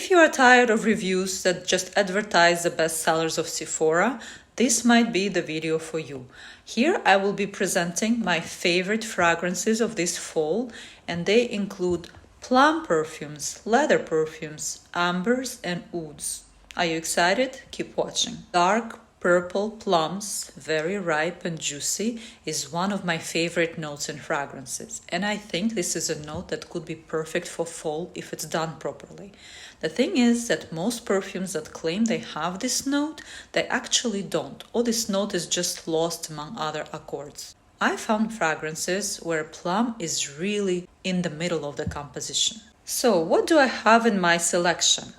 If you are tired of reviews that just advertise the best sellers of Sephora, this might be the video for you. Here I will be presenting my favorite fragrances of this fall, and they include plum perfumes, leather perfumes, ambers, and ouds. Are you excited? Keep watching. Dark purple plums, very ripe and juicy, is one of my favorite notes in fragrances. And I think this is a note that could be perfect for fall if it's done properly. The thing is that most perfumes that claim they have this note, they actually don't, or this note is just lost among other accords. I found fragrances where plum is really in the middle of the composition. So what do I have in my selection?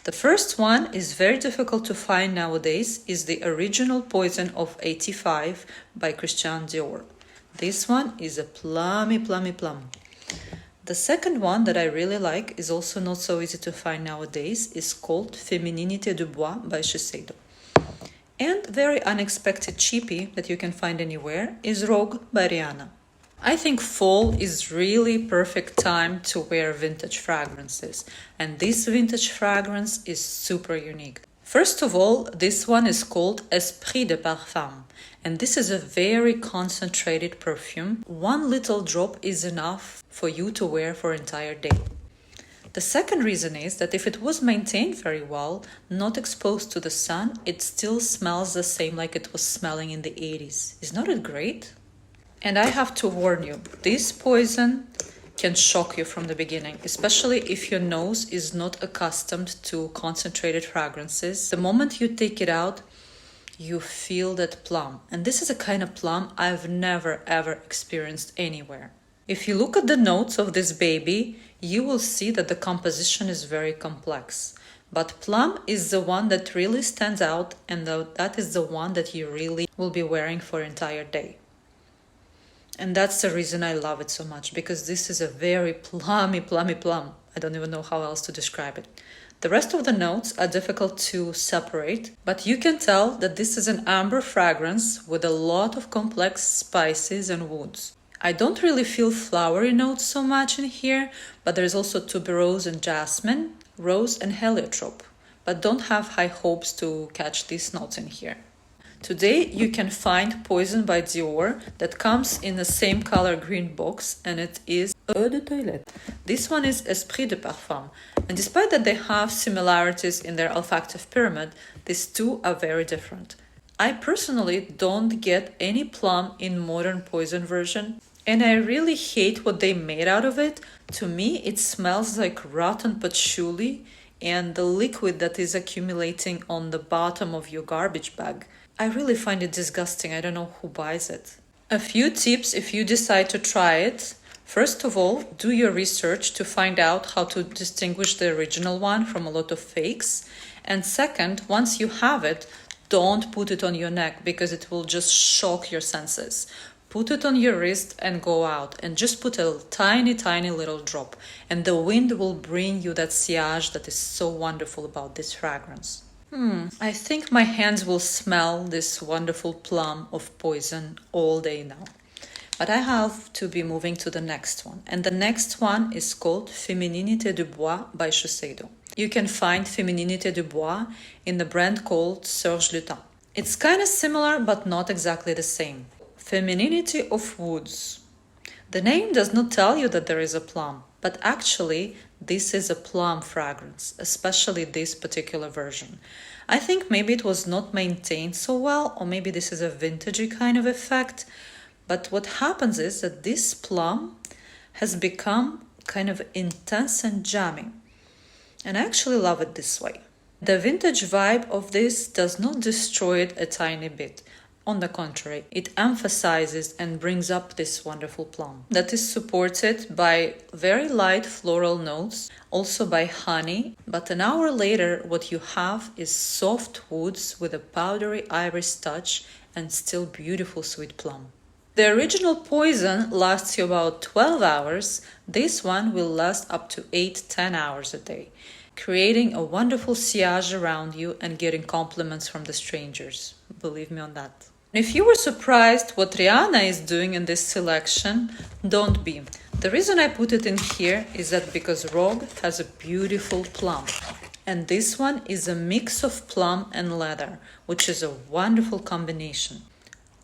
The first one is very difficult to find nowadays, is the original Poison of 85 by Christian Dior. This one is a plummy plum. The second one that I really like is also not so easy to find nowadays, is called Féminité de Bois by Shiseido. And very unexpected cheapie that you can find anywhere is Rogue by Rihanna. I think fall is really perfect time to wear vintage fragrances, and this vintage fragrance is super unique. First of all, this one is called Esprit de Parfum, and this is a very concentrated perfume. One little drop is enough for you to wear for an entire day. The second reason is that if it was maintained very well, not exposed to the sun, it still smells the same like it was smelling in the 80s. Is not it great? And I have to warn you, this poison can shock you from the beginning, especially if your nose is not accustomed to concentrated fragrances. The moment you take it out, you feel that plum. And this is a kind of plum I've never ever experienced anywhere. If you look at the notes of this baby, you will see that the composition is very complex. But plum is the one that really stands out, and that is the one that you really will be wearing for an entire day. And that's the reason I love it so much, because this is a very plummy plum. I don't even know how else to describe it. The rest of the notes are difficult to separate, but you can tell that this is an amber fragrance with a lot of complex spices and woods. I don't really feel flowery notes so much in here, but there's also tuberose and jasmine, rose and heliotrope, but don't have high hopes to catch these notes in here. Today you can find Poison by Dior that comes in the same color green box, and it is Eau de Toilette. This one is Esprit de Parfum, and despite that they have similarities in their olfactive pyramid, these two are very different. I personally don't get any plum in modern Poison version, and I really hate what they made out of it. To me it smells like rotten patchouli and the liquid that is accumulating on the bottom of your garbage bag. I really find it disgusting. I don't know who buys it. A few tips if you decide to try it. First of all, do your research to find out how to distinguish the original one from a lot of fakes. And second, once you have it, don't put it on your neck because it will just shock your senses. Put it on your wrist and go out, and just put a tiny little drop, and the wind will bring you that sillage that is so wonderful about this fragrance. I think my hands will smell this wonderful plum of Poison all day now. But I have to be moving to the next one. And the next one is called Féminité de Bois by Shiseido. You can find Féminité de Bois in the brand called Serge Lutens. It's kind of similar, but not exactly the same. Femininity of Woods. The name does not tell you that there is a plum, but actually this is a plum fragrance, especially this particular version. I think maybe it was not maintained so well, or maybe this is a vintagey kind of effect, but what happens is that this plum has become kind of intense and jammy, and I actually love it this way. The vintage vibe of this does not destroy it a tiny bit. On the contrary, it emphasizes and brings up this wonderful plum that is supported by very light floral notes, also by honey, but an hour later what you have is soft woods with a powdery iris touch and still beautiful sweet plum. The original Poison lasts you about 12 hours, this one will last up to 8-10 hours a day, creating a wonderful sillage around you and getting compliments from the strangers. Believe me on that. If you were surprised what Rihanna is doing in this selection, don't be. The reason I put it in here is that because Rogue has a beautiful plum. And this one is a mix of plum and leather, which is a wonderful combination.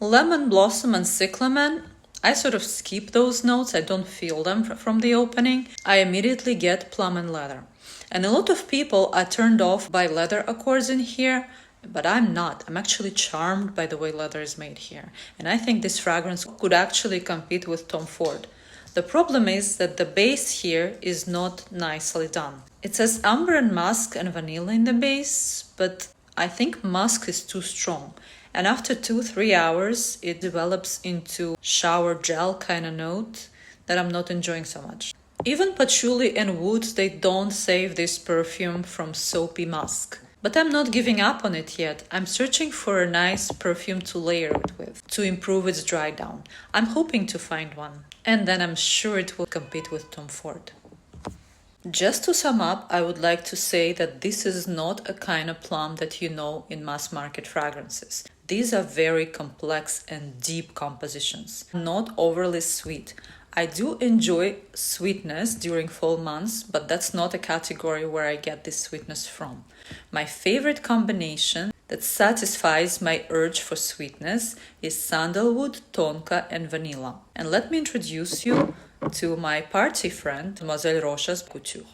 Lemon blossom and cyclamen, I sort of skip those notes, I don't feel them from the opening. I immediately get plum and leather. And a lot of people are turned off by leather accords in here, but I'm not. I'm actually charmed by the way leather is made here. And I think this fragrance could actually compete with Tom Ford. The problem is that the base here is not nicely done. It says amber and musk and vanilla in the base, but I think musk is too strong. And after 2-3 hours, it develops into shower gel kind of note that I'm not enjoying so much. Even patchouli and wood, they don't save this perfume from soapy musk. But I'm not giving up on it yet. I'm searching for a nice perfume to layer it with, to improve its dry down. I'm hoping to find one. And then I'm sure it will compete with Tom Ford. Just to sum up, I would like to say that this is not a kind of plum that you know in mass market fragrances. These are very complex and deep compositions, not overly sweet. I do enjoy sweetness during fall months, but that's not a category where I get this sweetness from. My favorite combination that satisfies my urge for sweetness is sandalwood, tonka, and vanilla. And let me introduce you to my party friend, Mademoiselle Rochas Couture.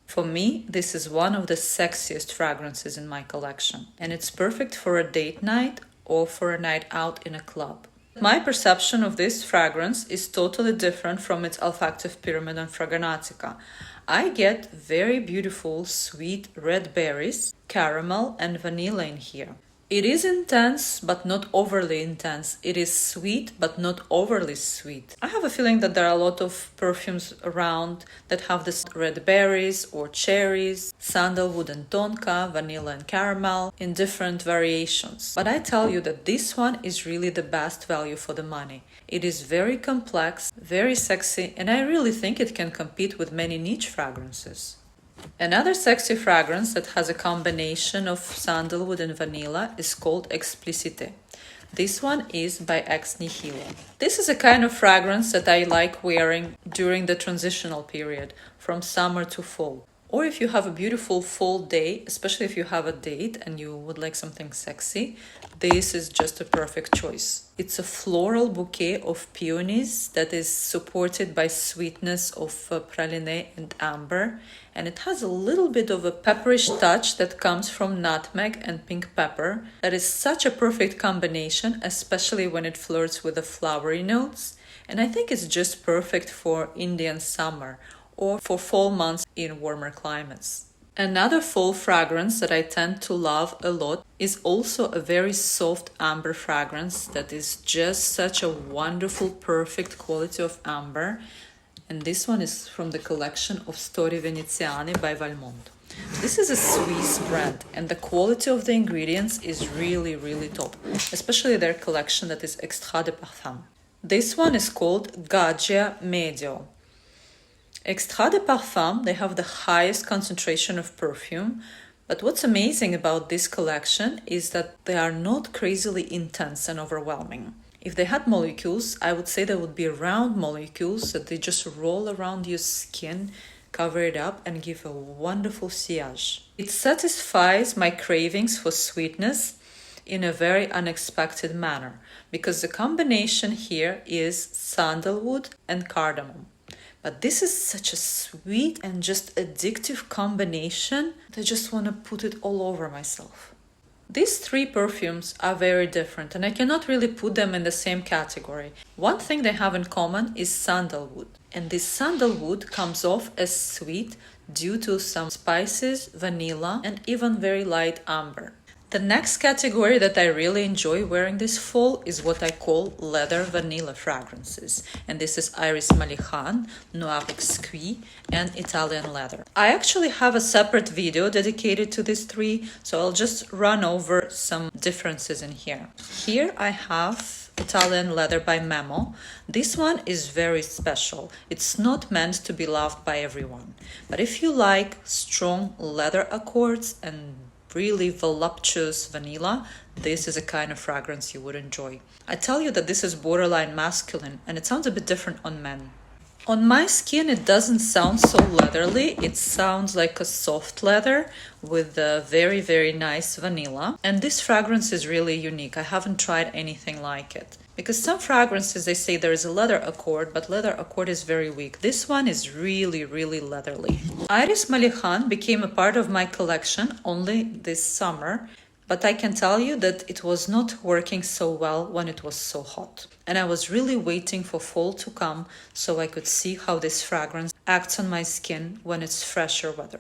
For me, this is one of the sexiest fragrances in my collection, and it's perfect for a date night or for a night out in a club. My perception of this fragrance is totally different from its olfactive pyramid and Fragrantica. I get very beautiful sweet red berries, caramel, and vanilla in here. It is intense, but not overly intense. It is sweet, but not overly sweet. I have a feeling that there are a lot of perfumes around that have this red berries or cherries, sandalwood and tonka, vanilla and caramel in different variations. But I tell you that this one is really the best value for the money. It is very complex, very sexy, and I really think it can compete with many niche fragrances. Another sexy fragrance that has a combination of sandalwood and vanilla is called Explicite. This one is by Ex Nihilo. This is a kind of fragrance that I like wearing during the transitional period, from summer to fall. Or if you have a beautiful fall day, especially if you have a date and you would like something sexy, this is just a perfect choice. It's a floral bouquet of peonies that is supported by sweetness of praline and amber, and it has a little bit of a pepperish touch that comes from nutmeg and pink pepper. That is such a perfect combination, especially when it flirts with the flowery notes, and I think it's just perfect for Indian summer or for fall months in warmer climates. Another fall fragrance that I tend to love a lot is also a very soft amber fragrance that is just such a wonderful, perfect quality of amber. And this one is from the collection of Storie Veneziane by Valmont. This is a Swiss brand, and the quality of the ingredients is really, really top, especially their collection that is Extra de Parfum. This one is called Gaggia Medio. Extra de Parfum, they have the highest concentration of perfume, but what's amazing about this collection is that they are not crazily intense and overwhelming. If they had molecules, I would say they would be round molecules that they just roll around your skin, cover it up, and give a wonderful sillage. It satisfies my cravings for sweetness in a very unexpected manner, because the combination here is sandalwood and cardamom. But this is such a sweet and just addictive combination that I just want to put it all over myself. These three perfumes are very different, and I cannot really put them in the same category. One thing they have in common is sandalwood, and this sandalwood comes off as sweet due to some spices, vanilla, and even very light amber. The next category that I really enjoy wearing this fall is what I call leather vanilla fragrances. And this is Iris Malikhân, Noir Exquis, and Italian leather. I actually have a separate video dedicated to these three, so I'll just run over some differences in here. Here I have Italian leather by Memo. This one is very special. It's not meant to be loved by everyone. But if you like strong leather accords and really voluptuous vanilla, this is a kind of fragrance you would enjoy. I tell you that this is borderline masculine, and it sounds a bit different on men. On my skin, it doesn't sound so leathery. It sounds like a soft leather with a very, very nice vanilla. And this fragrance is really unique. I haven't tried anything like it. Because some fragrances, they say there is a leather accord, but leather accord is very weak. This one is really, really leathery. Iris Malikhân became a part of my collection only this summer. But I can tell you that it was not working so well when it was so hot. And I was really waiting for fall to come so I could see how this fragrance acts on my skin when it's fresher weather.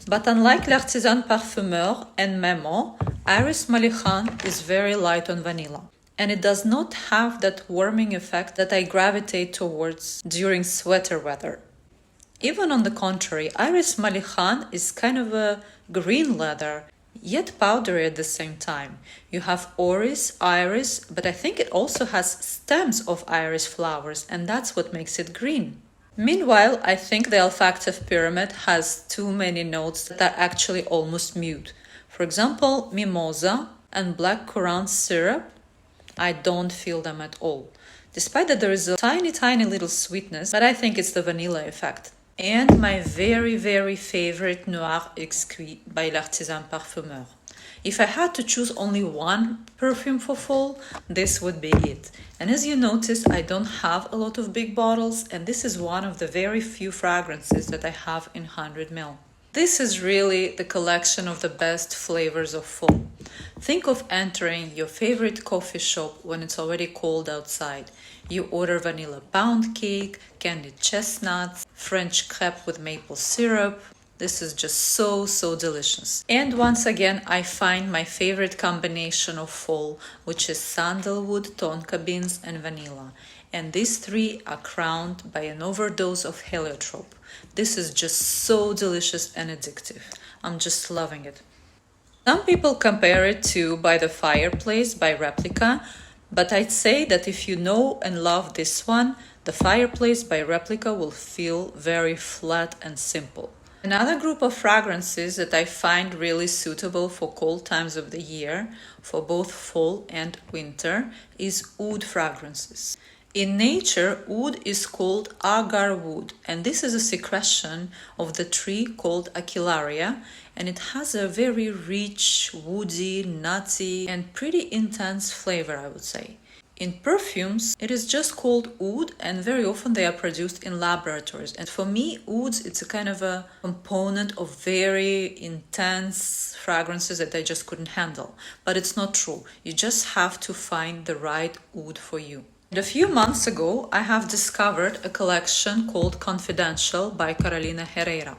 But unlike L'Artisan Parfumeur and Memo, Iris Malikhân is very light on vanilla. And it does not have that warming effect that I gravitate towards during sweater weather. Even on the contrary, Iris Malikhân is kind of a green leather, yet powdery at the same time. You have orris, iris, but I think it also has stems of iris flowers, and that's what makes it green. Meanwhile, I think the olfactive pyramid has too many notes that are actually almost mute. For example, mimosa and black currant syrup, I don't feel them at all. Despite that there is a tiny little sweetness, but I think it's the vanilla effect. And my very, very favorite Noir Exquis by L'Artisan Parfumeur. If I had to choose only one perfume for fall, this would be it. And as you notice, I don't have a lot of big bottles, and this is one of the very few fragrances that I have in 100 ml. This is really the collection of the best flavors of fall. Think of entering your favorite coffee shop when it's already cold outside. You order vanilla pound cake, candied chestnuts, French crepe with maple syrup. This is just so delicious. And once again, I find my favorite combination of fall, which is sandalwood, tonka beans, and vanilla. And these three are crowned by an overdose of heliotrope. This is just so delicious and addictive. I'm just loving it. Some people compare it to By the Fireplace by Replica, but I'd say that if you know and love this one, The Fireplace by Replica will feel very flat and simple. Another group of fragrances that I find really suitable for cold times of the year, for both fall and winter, is oud fragrances. In nature, oud is called agar wood, and this is a secretion of the tree called Aquilaria, and it has a very rich, woody, nutty, and pretty intense flavor, I would say. In perfumes, it is just called oud, and very often they are produced in laboratories. And for me, ouds, it's a kind of a component of very intense fragrances that I just couldn't handle. But it's not true. You just have to find the right oud for you. And a few months ago, I have discovered a collection called Confidential by Carolina Herrera.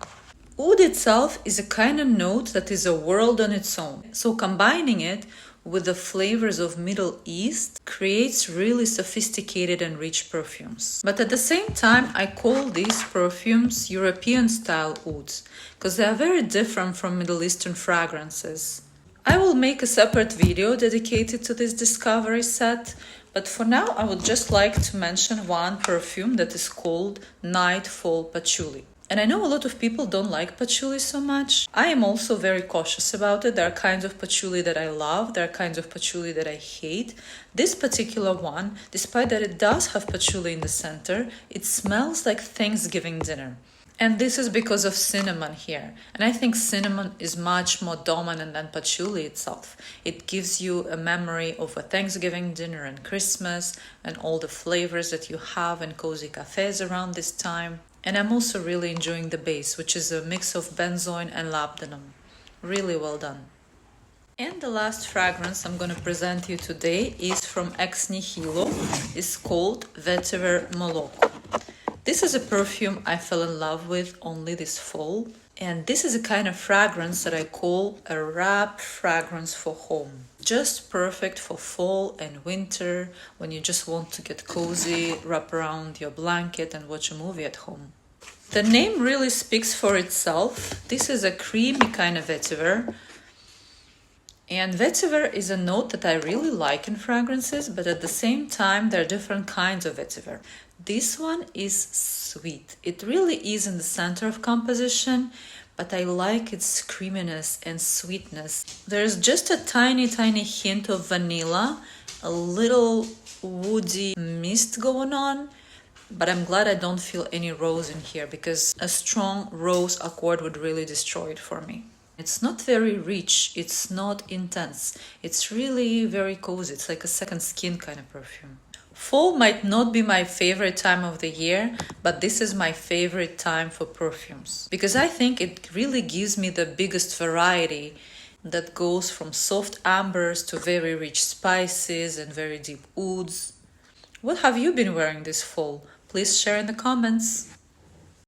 Oud itself is a kind of note that is a world on its own. So combining it with the flavors of Middle East creates really sophisticated and rich perfumes. But at the same time, I call these perfumes European style ouds, because they are very different from Middle Eastern fragrances. I will make a separate video dedicated to this discovery set, but for now I would just like to mention one perfume that is called Nightfall Patchouli. And I know a lot of people don't like patchouli so much. I am also very cautious about it. There are kinds of patchouli that I love. There are kinds of patchouli that I hate. This particular one, despite that it does have patchouli in the center, it smells like Thanksgiving dinner. And this is because of cinnamon here. And I think cinnamon is much more dominant than patchouli itself. It gives you a memory of a Thanksgiving dinner and Christmas and all the flavors that you have in cozy cafes around this time. And I'm also really enjoying the base, which is a mix of benzoin and labdanum. Really well done. And the last fragrance I'm going to present you today is from Ex Nihilo. It's called Vetiver Moloko. This is a perfume I fell in love with only this fall. And this is a kind of fragrance that I call a wrap fragrance for home. Just perfect for fall and winter, when you just want to get cozy, wrap around your blanket and watch a movie at home. The name really speaks for itself. This is a creamy kind of vetiver. And vetiver is a note that I really like in fragrances, but at the same time there are different kinds of vetiver. This one is sweet. It really is in the center of composition, but I like its creaminess and sweetness. There's just a tiny hint of vanilla, a little woody mist going on, but I'm glad I don't feel any rose in here because a strong rose accord would really destroy it for me. It's not very rich, it's not intense, it's really very cozy. It's like a second skin kind of perfume. Fall might not be my favorite time of the year, but this is my favorite time for perfumes because I think it really gives me the biggest variety that goes from soft ambers to very rich spices and very deep ouds. What have you been wearing this fall? Please share in the comments.